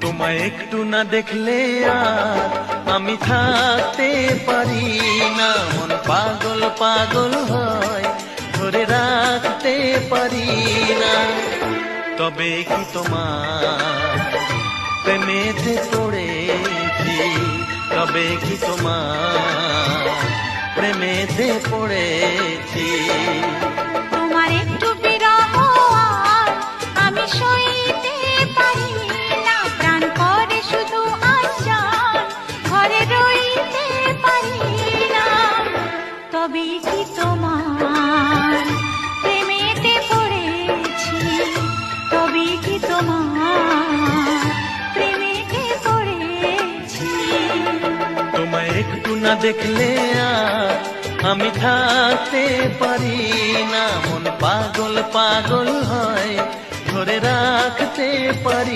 তোমায় একটু না দেখলে আর আমি থাকতে পারি না, মন পাগল পাগল হয়, ধরে রাখতে পারি না। তবে কি তোমার প্রেমেতে পড়েছি, তবে কি তোমার প্রেমেতে পড়েছি। তোমার একটু বিরহ আর আমি সইতে পারি না, প্রাণ করে শুধু আশার ঘরে রইতে পারি না। তবে কি তোমার প্রেমেতে পড়েছি, তবে কি তোমার প্রেমেতে পড়েছি। তোমায় একটু না দেখলে আর আমি থাকতে পারি না, মন পাগল পাগল হয়, ধরে রাখতে পারি।